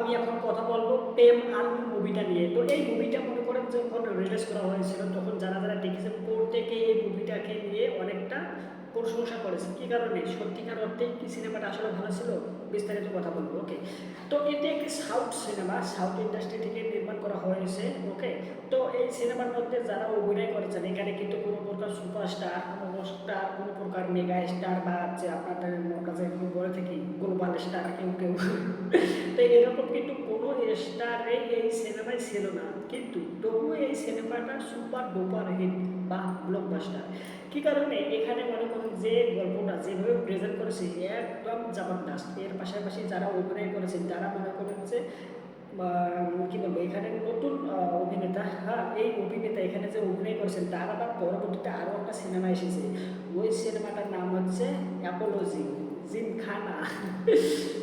আমি এখন কথা বলবো প্রেম আলু মুভিটা নিয়ে। তো এই মুভিটা মনে করেন যখন রিলিজ করা হয়েছিল তখন যারা যারা দেখেছে প্রত্যেকে এই মুভিটাকে নিয়ে অনেকটা প্রশংসা করেছে। কী কারণে? সত্যিকার অর্থেই কি সিনেমাটা আসলে ভালো ছিল? বিস্তারিত কথা বলবো। ওকে, তো এটি একটি সাউথ সিনেমা, সাউথ ইন্ডাস্ট্রি থেকে নির্মাণ করা হয়েছে। ওকে, তো এই সিনেমার মধ্যে যারা অভিনয় করেছেন এখানে কিন্তু কোনো প্রকার সুপারস্টার, কোনো স্টার, কোনো প্রকার মেগা স্টার বা হচ্ছে আপনাদের কাছে বলে থাকি গ্লোবাল স্টার কেউ কেউ তো এরকম কিন্তু কোনো স্টারে এই সিনেমায় ছিল না, কিন্তু তবুও এই সিনেমাটা সুপার ডুপার হিট বা ব্লকবাস্টার। কী কারণে? এখানে মনে করুন যে গল্পটা যেভাবে প্রেজেন্ট করেছে একদম জবরদস্ত। এর পাশাপাশি যারা অভিনয় করেছেন তারা মনে করেন যে কী বলবো, এখানে নতুন অভিনেতা, হ্যাঁ এই অভিনেতা এখানে যে অভিনয় করেছেন তার আবার পরবর্তীতে আরও একটা সিনেমা এসেছে। ওই সিনেমাটার নাম হচ্ছে অ্যাপোলজি, জিমখানা।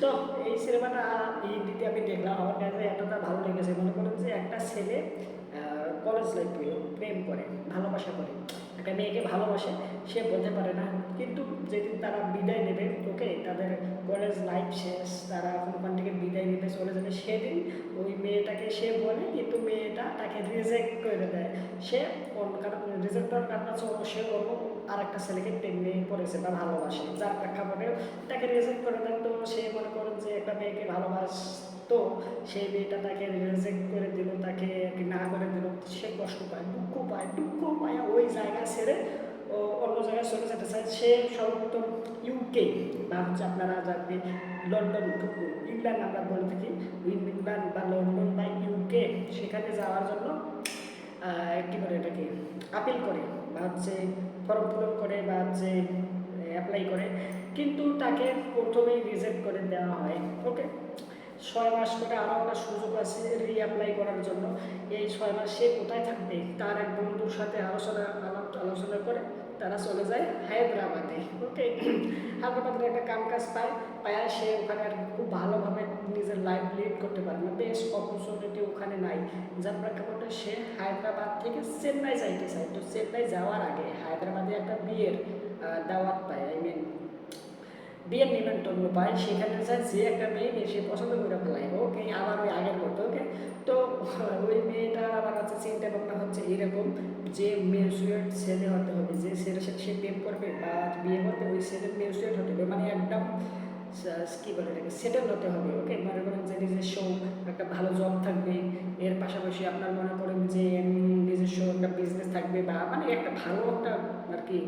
তো এই সিনেমাটা হিন্দিতে আমি দেখলাম, আমার কাছে এতটা ভালো লেগেছে। মনে করেন যে একটা ছেলে কলেজ লাইফে প্রেম করে, ভালোবাসা করে, একটা মেয়েকে ভালোবাসে, সে বলতে পারে না, কিন্তু যেদিন তারা বিদায় নেবে, ওকে তাদের কলেজ লাইফ শেষ, তারা ওখান থেকে বিদায় নিতে চলে যাবে, সেদিন ওই মেয়েটাকে সে বলে, কিন্তু মেয়েটা তাকে রিজেক্ট করে দেয়। সে কারণ রিজেক্ট করার কারণ হচ্ছে সে অন্য আর একটা ছেলেকে প্রেমে পড়েছে বা ভালোবাসে, যার প্রেক্ষাপটে তাকে রিজেক্ট করে দেন। তো সে মনে করেন যে একটা মেয়েকে ভালোবাসতো, সেই মেয়েটা তাকে রিজেক্ট করে দিল, তাকে না করে দিল, সে কষ্ট পায়, দুঃখ পায়, ওই জায়গা ছেড়ে ও অন্য জায়গায় চলে যেতে চায়। সে সর্বপ্রথম ইউকে বা হচ্ছে আপনারা যাবে লন্ডন, ইংল্যান্ড আমরা বলে থাকি, ইংল্যান্ড বা লন্ডন বা ইউকে, সেখানে যাওয়ার জন্য কী করে এটাকে আপিল করে বা হচ্ছে ফর্ম পূরণ করে বা হচ্ছে অ্যাপ্লাই করে, কিন্তু তাকে প্রথমেই রিজেক্ট করে দেওয়া হয়। ওকে, 6 মাস করে আরও একটা সুযোগ আছে রিঅ্যাপ্লাই করার জন্য। এই 6 মাস সে কোথায় থাকবে? তার এক বন্ধুর সাথে আলোচনা করে তারা চলে যায় হায়দ্রাবাদে। ওকে, হায়দ্রাবাদের একটা কাম কাজ পায় সে ওখানে আর খুব ভালোভাবে নিজের লাইফ লিড করতে পারে না, বেশ অপরচুনিটি ওখানে নাই, যার প্রেক্ষাপটে সে হায়দ্রাবাদ থেকে চেন্নাই যাইতে চায়। তো চেন্নাই যাওয়ার আগে হায়দ্রাবাদে একটা বিয়ের দাওয়াত পায়, আই মিন বিয়ের নিমন্ত্রণ পায়। সেখানে যায় যে একটা মেয়েকে সে পছন্দ করে ফেলায়, ওকে আবার ওই আগের করতে। ওকে, তো ওই মেয়েটা আবার হচ্ছে চিন্তা ভাবনা হচ্ছে এরকম যে মেচুয়ার্ড ছেলে হতে হবে, যে ছেলের সাথে সে প্রেম করবে বা বিয়ে করবে ওই ছেলের মেচুয়ার্ড হতে হবে, মানে একদম কী বলে এটাকে সেটেল হতে হবে। ওকে, মনে করেন যে নিজস্ব একটা ভালো জব থাকবে, এর পাশাপাশি আপনার মনে করেন যে নিজস্ব একটা বিজনেস থাকবে, বা মানে একটা ভালো একটা আর কি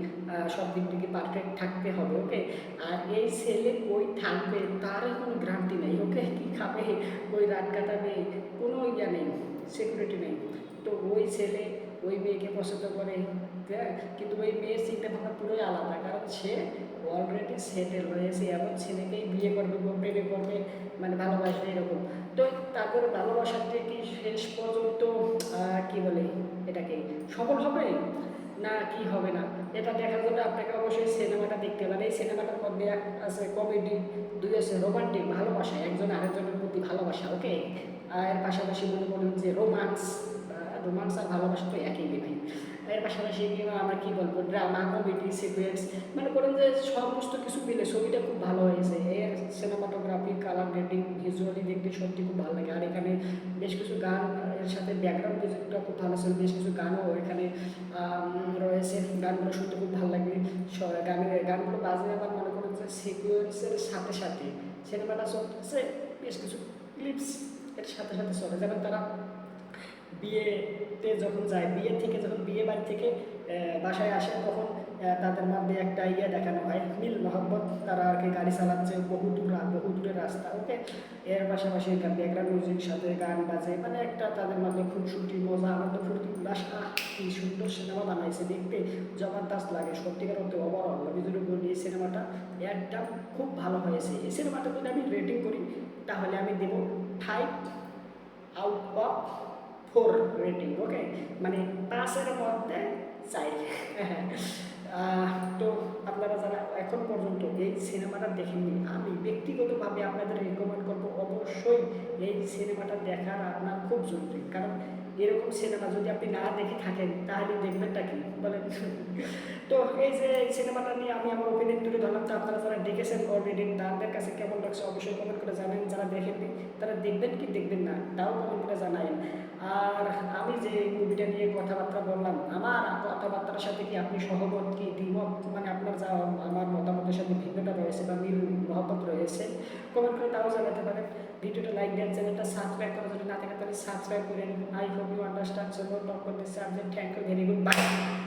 সব দিক থেকে পারফেক্ট থাকতে হবে। ওকে, আর এই ছেলে কই থাকবে তারই কোনো গ্যারান্টি নেই। ওকে, কী খাবে, কই রাত কাটাবে, কোনো ইয়া নেই, সিকিউরিটি নেই। তো ওই ছেলে ওই মেয়েকে পছন্দ করে, হ্যাঁ, কিন্তু ওই মেয়ের চিন্তা ভাবনা পুরোই আলাদা, কারণ সে অলরেডি সেটেল হয়েছে, এমন ছেলেকেই বিয়ে করবে, প্রেমে করবে, মানে ভালোবাসবে এরকম। তো তারপর ভালোবাসাতে কি শেষ পর্যন্ত কি বলে এটাকে সফল হবে না কি হবে না, এটা দেখার জন্য আপনাকে অবশ্যই সিনেমাটা দেখতে হবে। এই সিনেমাটার মধ্যে এক আছে কমেডি, দুই আছে রোমান্টিক, ভালোবাসা, একজন আরেকজনের প্রতি ভালোবাসা। ওকে, এর পাশাপাশি মনে করুন যে রোমান্স আর ভালোবাসা তো একই ভাই। এর পাশাপাশি আমরা কী বলবো, ড্রামা, কমেডি, সিকুয়েন্স, মানে করেন যে সমস্ত কিছু মিলে ছবিটা খুব ভালো হয়েছে। এর সিনেমাটোগ্রাফি, কালার গ্রেডিং, ভিজুয়ালি দেখতে সত্যি খুব ভালো লাগে। আর এখানে বেশ কিছু গান, এর সাথে ব্যাকগ্রাউন্ড মিউজিকটা খুব ভালো ছিল, বেশ কিছু গানও এখানে রয়েছে, গানগুলো শুনতে খুব ভালো লাগে। গানগুলো বাজে আবার মনে করেন যে সিকুয়েন্সের সাথে সাথে সিনেমাটা চলতেছে, বেশ কিছু ক্লিপস এর সাথে সাথে চলে, যেমন তারা বিয়েতে যখন যায়, বিয়ে থেকে যখন বিয়ে বাড়ি থেকে বাসায় আসে, তখন তাদের মধ্যে একটা ইয়ে দেখানো হয়, মিল মহব্বত, তারা আর কি গাড়ি চালাচ্ছে বহু দূরের রাস্তা। ওকে, এর পাশাপাশি ব্যাকগ্রাউন্ড মিউজিক সাথে গান বাজে, মানে একটা তাদের মধ্যে খুনসুটি, মজা, আনন্দ, ফুর্তি, উল্লাস। কি সুন্দর সিনেমা বানাইছে, দেখতে জবরদস্ত লাগে সত্যিকার অর্থে। ওভারঅল আমি যদি বলি এই সিনেমাটা একদম খুব ভালো হয়েছে। এই সিনেমাটা যদি আমি রেটিং করি তাহলে আমি দেব 5/4 রেটিং। ওকে, মানে 5-এর মধ্যে 4। তো আপনারা যারা এখন পর্যন্ত এই সিনেমাটা দেখেননি, আমি ব্যক্তিগতভাবে আপনাদের রেকমেন্ড করবো অবশ্যই এই সিনেমাটা দেখার আপনার খুব জরুরি, কারণ এরকম সিনেমা যদি আপনি না দেখে থাকেন তাহলে দেখবেনটা কি বলেন? তো এই যে এই সিনেমাটা নিয়ে আমি আমার ওপিনিয়ন তুলে ধরলাম, তো আপনারা যারা দেখেছেন অলরেডি তাদের কাছে কেমন লাগছে অবশ্যই কমেন্ট করে জানেন, যারা দেখেননি তারা দেখবেন কি দেখবেন না তাও কমেন্ট করে জানাই। আর আমি যে মুভিটা নিয়ে কথাবার্তা বললাম, আমার কথাবার্তার সাথে কি আপনি সহমত কি দ্বিমত, মানে আপনার যা আমার মতামতের সাথে ভিন্নতা রয়েছে বা মিল মহব্বত রয়েছে, কমেন্ট করে তাও জানাতে পারেন। ভিডিওটা লাইক দেন, চ্যানেলটা সাবস্ক্রাইব করা যদি না থাকে তাহলে সাবস্ক্রাইব করেন। I hope you understand. So talk করতেছে, thank you, very good, by.